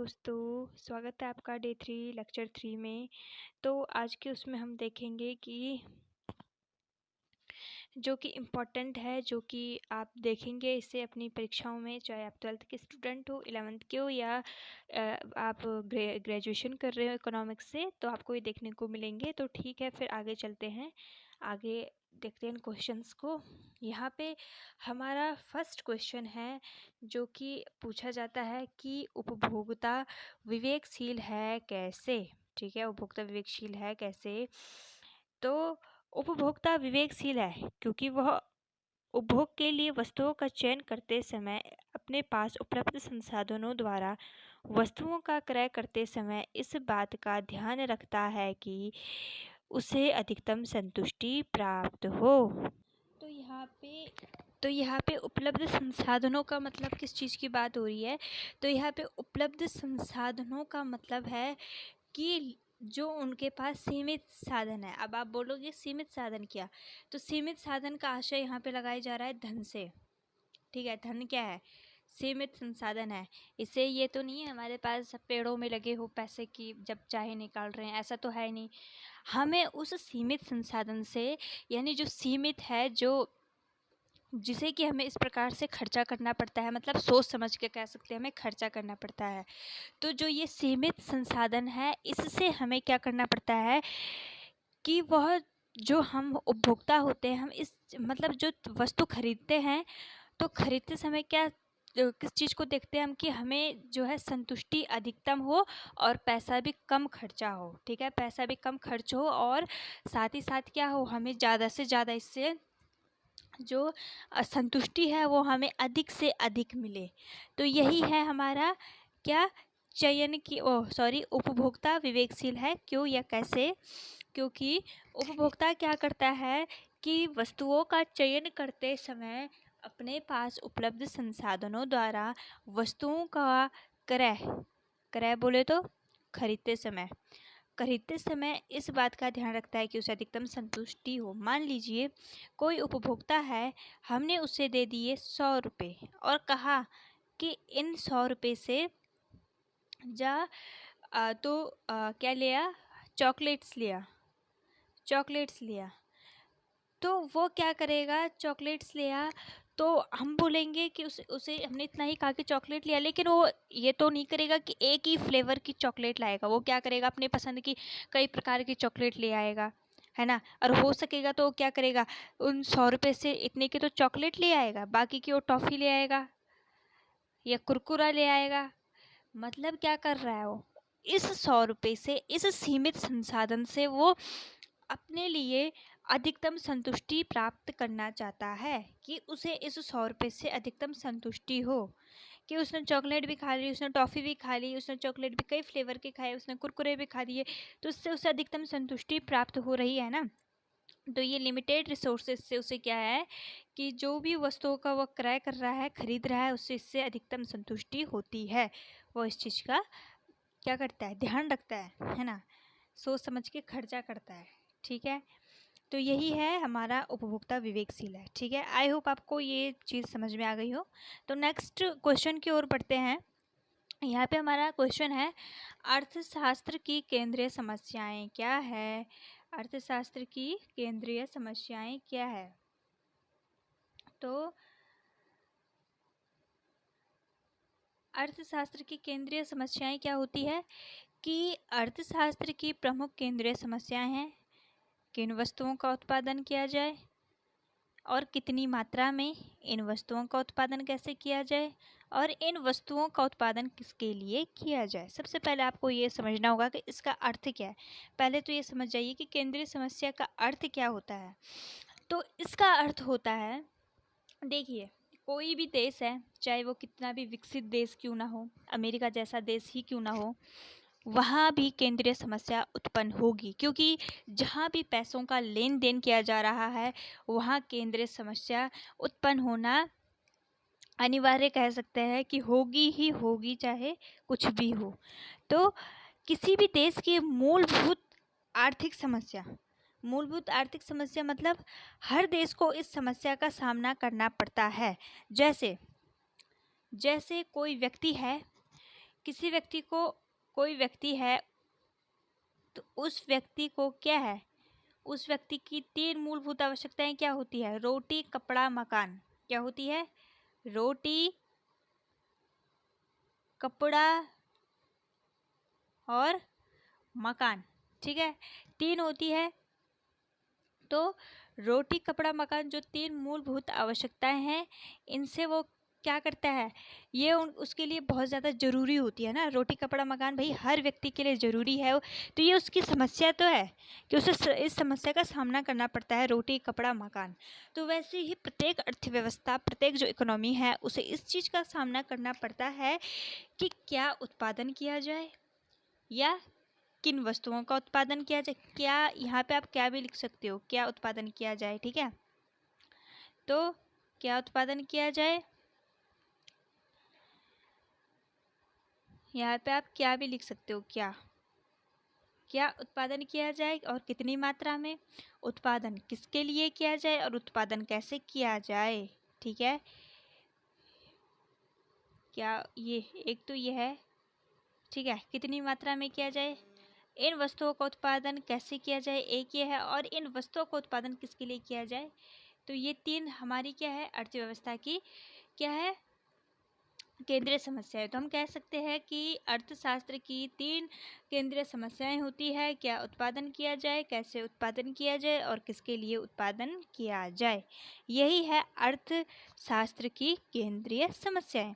दोस्तों, स्वागत है आपका डे 3 लेक्चर 3 में। तो आज के उसमें हम देखेंगे कि जो कि इम्पोर्टेंट है, जो कि आप देखेंगे इसे अपनी परीक्षाओं में, चाहे आप 12th के स्टूडेंट हो, 11th के हो या आप ग्रेजुएशन कर रहे हो इकोनॉमिक्स से, तो आपको ये देखने को मिलेंगे। तो ठीक है, फिर आगे चलते हैं। आगे देखते हैं क्वेश्चंस को। यहाँ पे हमारा फर्स्ट क्वेश्चन है जो कि पूछा जाता है कि उपभोक्ता विवेकशील है कैसे। ठीक है, उपभोक्ता विवेकशील है कैसे। तो उपभोक्ता विवेकशील है क्योंकि वह उपभोग के लिए वस्तुओं का चयन करते समय अपने पास उपलब्ध संसाधनों द्वारा वस्तुओं का क्रय करते समय इस बात का ध्यान रखता है कि उसे अधिकतम संतुष्टि प्राप्त हो। तो यहाँ पे उपलब्ध संसाधनों का मतलब किस चीज़ की बात हो रही है। तो यहाँ पे उपलब्ध संसाधनों का मतलब है कि जो उनके पास सीमित साधन है। अब आप बोलोगे सीमित साधन क्या, तो सीमित साधन का आशय यहाँ पे लगाया जा रहा है धन से। ठीक है, धन क्या है, सीमित संसाधन है। इससे ये तो नहीं है हमारे पास पेड़ों में लगे हो पैसे की जब चाहे निकाल रहे हैं, ऐसा तो है नहीं। हमें उस सीमित संसाधन से, यानी जो सीमित है, जो जिसे कि हमें इस प्रकार से खर्चा करना पड़ता है, मतलब सोच समझ के कह सकते हैं, हमें खर्चा करना पड़ता है। तो जो ये सीमित संसाधन है, इससे हमें क्या करना पड़ता है कि वह जो हम उपभोक्ता होते हैं, हम इस मतलब जो वस्तु खरीदते हैं, तो खरीदते समय क्या किस चीज़ को देखते हैं हम कि हमें जो है संतुष्टि अधिकतम हो और पैसा भी कम खर्चा हो। ठीक है, पैसा भी कम खर्च हो और साथ ही साथ क्या हो, हमें ज़्यादा से ज़्यादा इससे जो संतुष्टि है वो हमें अधिक से अधिक मिले। तो यही है हमारा क्या चयन की उपभोक्ता विवेकशील है। क्यों या कैसे, क्योंकि उपभोक्ता क्या करता है कि वस्तुओं का चयन करते समय अपने पास उपलब्ध संसाधनों द्वारा वस्तुओं का क्रय बोले तो खरीदते समय इस बात का ध्यान रखता है कि उसे अधिकतम संतुष्टि हो। मान लीजिए कोई उपभोक्ता है, हमने उसे दे दिए 100 रुपये और कहा कि इन 100 रुपये से क्या लिया, चॉकलेट्स लिया। तो वो क्या करेगा, चॉकलेट्स लिया, तो हम बोलेंगे कि उसे हमने इतना ही कहा कि चॉकलेट लिया, लेकिन वो ये तो नहीं करेगा कि एक ही फ्लेवर की चॉकलेट लाएगा। वो क्या करेगा, अपने पसंद की कई प्रकार की चॉकलेट ले आएगा, है ना। और हो सकेगा तो क्या करेगा, उन 100 रुपये से इतने की तो चॉकलेट ले आएगा, बाकी की वो टॉफ़ी ले आएगा या कुरकुरा ले आएगा। मतलब क्या कर रहा है, वो इस 100 रुपये से, इस सीमित संसाधन से वो अपने लिए अधिकतम संतुष्टि प्राप्त करना चाहता है कि उसे इस 100 रुपये से अधिकतम संतुष्टि हो कि उसने चॉकलेट भी खा ली, उसने टॉफ़ी भी खा ली, उसने चॉकलेट भी कई फ्लेवर के खाए, उसने कुरकुरे भी खा दिए, तो उससे उसे अधिकतम संतुष्टि प्राप्त हो रही है ना। तो ये लिमिटेड रिसोर्सेज से उसे क्या है कि जो भी वस्तुओं का वह क्रय कर रहा है, खरीद रहा है, उससे इससे अधिकतम संतुष्टि होती है। वो इस चीज़ का क्या करता है, ध्यान रखता है ना, सोच समझ के खर्चा करता है। ठीक है, तो यही है हमारा उपभोक्ता विवेकशील है। ठीक है, आई होप आपको ये चीज़ समझ में आ गई हो। तो नेक्स्ट क्वेश्चन की ओर बढ़ते हैं। यहाँ पे हमारा क्वेश्चन है, अर्थशास्त्र की केंद्रीय समस्याएं क्या है। अर्थशास्त्र की केंद्रीय समस्याएं क्या है। तो अर्थशास्त्र की केंद्रीय समस्याएं क्या होती है कि अर्थशास्त्र की प्रमुख केंद्रीय समस्याएं हैं, किन वस्तुओं का उत्पादन किया जाए और कितनी मात्रा में, इन वस्तुओं का उत्पादन कैसे किया जाए और इन वस्तुओं का उत्पादन किसके लिए किया जाए। सबसे पहले आपको ये समझना होगा कि इसका अर्थ क्या है। पहले तो ये समझ जाइए कि केंद्रीय समस्या का अर्थ क्या होता है। तो इसका अर्थ होता है, देखिए कोई भी देश है, चाहे वो कितना भी विकसित देश क्यों ना हो, अमेरिका जैसा देश ही क्यों ना हो, वहाँ भी केंद्रीय समस्या उत्पन्न होगी, क्योंकि जहाँ भी पैसों का लेन देन किया जा रहा है वहाँ केंद्रीय समस्या उत्पन्न होना अनिवार्य कह सकते हैं कि होगी ही होगी, चाहे कुछ भी हो। तो किसी भी देश की मूलभूत आर्थिक समस्या मतलब हर देश को इस समस्या का सामना करना पड़ता है। जैसे कोई व्यक्ति है किसी व्यक्ति को, कोई व्यक्ति है तो उस व्यक्ति को क्या है, उस व्यक्ति की 3 मूलभूत आवश्यकताएं क्या होती है? रोटी, कपड़ा, मकान। क्या होती है? रोटी, कपड़ा और मकान। ठीक है, 3 होती है। तो रोटी, कपड़ा, मकान जो 3 मूलभूत आवश्यकताएं हैं, इनसे वो क्या करता है, ये उसके लिए बहुत ज़्यादा ज़रूरी होती है ना। रोटी, कपड़ा, मकान भाई हर व्यक्ति के लिए ज़रूरी है। तो ये उसकी समस्या तो है कि उसे इस समस्या का सामना करना पड़ता है, रोटी, कपड़ा, मकान। तो वैसे ही प्रत्येक अर्थव्यवस्था, प्रत्येक जो इकोनॉमी है, उसे इस चीज़ का सामना करना पड़ता है कि क्या उत्पादन किया जाए या किन वस्तुओं का उत्पादन किया जाए। क्या, यहाँ पे आप क्या भी लिख सकते हो, क्या उत्पादन किया जाए। ठीक है, तो क्या उत्पादन किया जाए, यहाँ पे आप क्या भी लिख सकते हो, क्या क्या उत्पादन किया जाए और कितनी मात्रा में, उत्पादन किसके लिए किया जाए और उत्पादन कैसे किया जाए। ठीक है, क्या ये एक तो ये है। ठीक है, कितनी मात्रा में किया जाए, इन वस्तुओं का उत्पादन कैसे किया जाए, एक ये है, और इन वस्तुओं का उत्पादन किसके लिए किया जाए। तो ये 3 हमारी क्या है, अर्थव्यवस्था की क्या है, केंद्रीय समस्या है। तो हम कह सकते हैं कि अर्थशास्त्र की 3 केंद्रीय समस्याएं होती है। क्या उत्पादन किया जाए, कैसे उत्पादन किया जाए और किसके लिए उत्पादन किया जाए। यही है अर्थशास्त्र की केंद्रीय समस्याएं।